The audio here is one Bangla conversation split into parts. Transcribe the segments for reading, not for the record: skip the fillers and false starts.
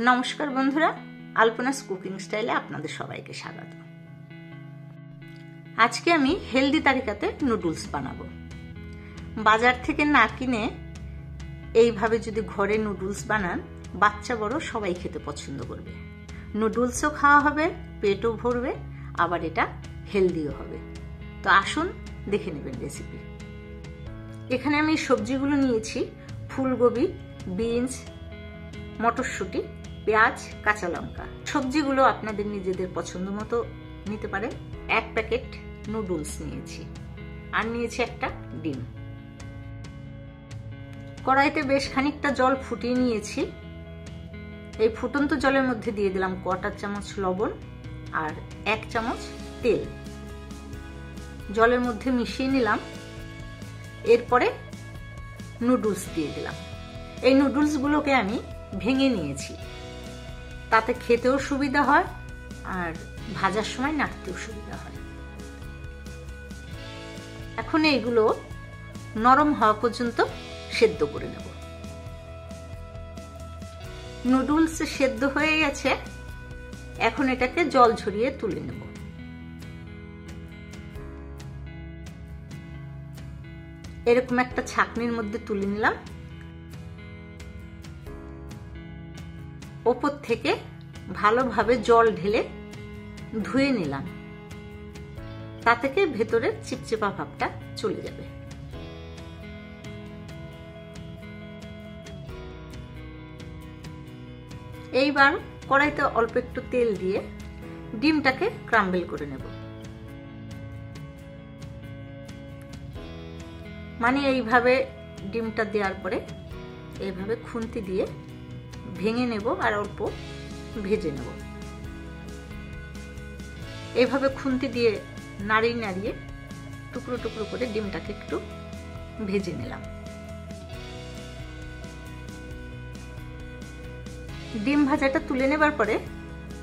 নমস্কার বন্ধুরা, আলপনাস কুকিং স্টাইলে আপনাদের সবাইকে স্বাগত। আজকে আমি হেলদি তালিকাতে নুডলস বানাবো। বাজার থেকে না কিনে এইভাবে যদি ঘরে নুডলস বানান, বাচ্চা বড় সবাই খেতে পছন্দ করবে। নুডলসও খাওয়া হবে, পেটও ভরবে, আবার এটা হেলদিও হবে। তো আসুন দেখে নেবেন রেসিপি। এখানে আমি সবজিগুলো নিয়েছি: ফুলকপি, বিনস, মটরশুঁটি, পেঁয়াজ, কাঁচা লঙ্কা। সবজিগুলো আপনাদের নিজেদের পছন্দ মতো নিতে পারেন। 1 প্যাকেট নুডলস নিয়েছি, আর নিয়েছি একটা ডিম। কড়াইতে বেশ খানিকটা জল ফুটিয়ে নিয়েছি। এই ফুটন্ত জলের মধ্যে দিয়ে দিলাম 1/4 চামচ লবণ আর 1 চামচ তেল। জলের মধ্যে মিশিয়ে নিলাম। এরপরে নুডলস দিয়ে দিলাম। এই নুডলসগুলোকে আমি ভেঙে নিয়েছি, তাতে খেতেও সুবিধা হয় আর ভাজার সময় নাড়তেও সুবিধা হয়। এখন এইগুলো নরম হওয়া পর্যন্ত সেদ্ধ করে নেব। নুডলস সেদ্ধ হয়ে গেছে, এখন এটাকে জল ঝরিয়ে তুলে নেব। এরকম একটা ছাঁকনির মধ্যে তুলে নিলাম। ওপর থেকে ভালোভাবে জল ঢেলে ধুয়ে নিলাম, তা থেকে ভেতরের চিপচিপা ভাবটা চলে যাবে। এইবার কড়াইতে অল্প একটু তেল দিয়ে ডিমটাকে ক্রাম্বল করে নেব। মানে এইভাবে ডিমটা দেওয়ার পরে এইভাবে খুন্তি দিয়ে ভেঙে নেব আর অল্প ভেজে নেব। এইভাবে খুন্তি দিয়ে নাড়িয়ে নাড়িয়ে টুকরো টুকরো করে ডিমটাকে একটু ভেজে নিলাম। ডিম ভাজাটা তুলে নেবার পরে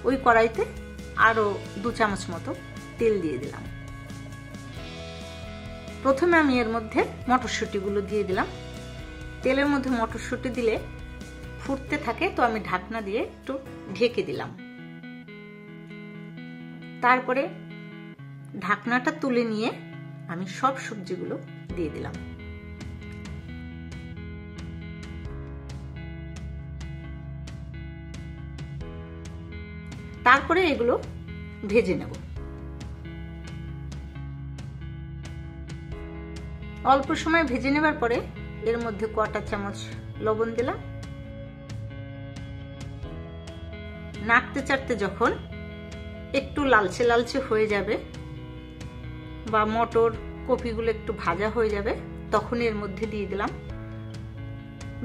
ওই কড়াইতে আরো 2 চামচ মতো তেল দিয়ে দিলাম। প্রথমে আমি এর মধ্যে মটরশুঁটিগুলো দিয়ে দিলাম। তেলের মধ্যে মটরশুঁটি দিলে ফুটতে থাকে, তো আমি ঢাকনা দিয়ে একটু ঢেকে দিলাম। তারপরে ঢাকনাটা তুলে নিয়ে আমি সব সবজিগুলো দিয়ে দিলাম। তারপরে এগুলো ভেজে নেব। অল্প সময় ভেজে নেবার পরে এর মধ্যে 1/4 চামচ লবণ দিলাম। নাড়তে চাড়তে যখন একটু লালচে লালচে হয়ে যাবে বা মটর কপিগুলো একটু ভাজা হয়ে যাবে, তখন এর মধ্যে দিয়ে দিলাম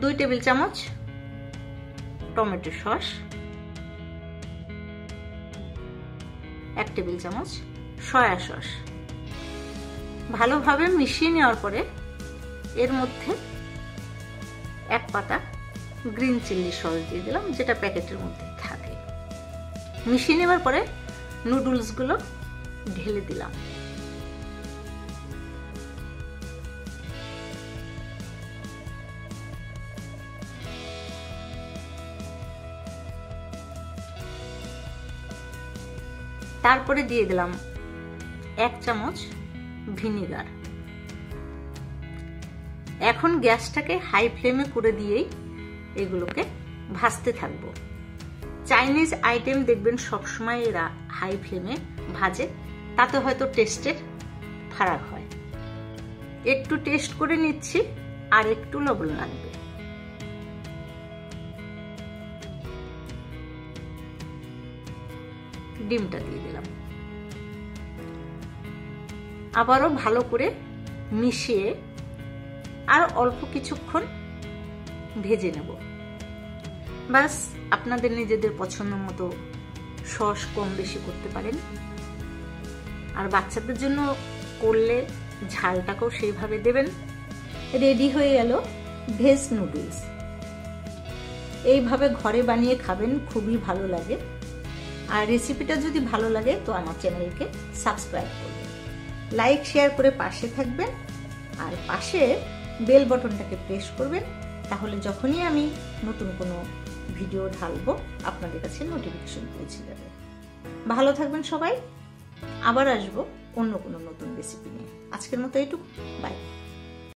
2 টেবিল চামচ টমেটো সস, 1 টেবিল চামচ সয়া সস। ভালোভাবে মিশিয়ে নেওয়ার পরে এর মধ্যে 1 পাতা গ্রিন চিলি সস দিয়ে দিলাম, যেটা প্যাকেটের মধ্যে থাকে। মিশিয়ে নেবার পরে নুডলসগুলো ঢেলে দিলাম। তারপরে দিয়ে দিলাম 1 চামচ ভিনেগার। এখন গ্যাসটাকে হাই ফ্লেমে করে দিয়েই এগুলোকে ভাজতে থাকবো। চাইনিজ আইটেম দেখবেন সবসময় এরা হাই ফ্লেমে ভাজে, তাতে হয়তো টেস্টের ফারাক হয়। একটু টেস্ট করে নিচ্ছি, আর একটু লবণ লাগবে। ডিমটা দিয়ে দিলাম। আবারও ভালো করে মিশিয়ে আর অল্প কিছুক্ষণ ভেজে নেব। বাস, আপনাদের নিজেদের পছন্দ মতো সস কম বেশি করতে পারেন। আর বাচ্চাদের জন্য করলে ঝালটাকেও সেইভাবে দেবেন। রেডি হয়ে গেল ভেজ নুডলস। এইভাবে ঘরে বানিয়ে খাবেন, খুবই ভালো লাগে। আর রেসিপিটা যদি ভালো লাগে তো আমার চ্যানেলকে সাবস্ক্রাইব করবেন, লাইক শেয়ার করে পাশে থাকবেন, আর পাশে বেল বাটনটাকে প্রেস করবেন। তাহলে যখনই আমি নতুন কোনো ভিডিও ঢালবো আপনাদের কাছে নোটিফিকেশন পৌঁছে যাবে। ভালো থাকবেন সবাই, আবার আসবো অন্য কোনো নতুন রেসিপি নিয়ে। আজকের মতো এইটুকু, বাই।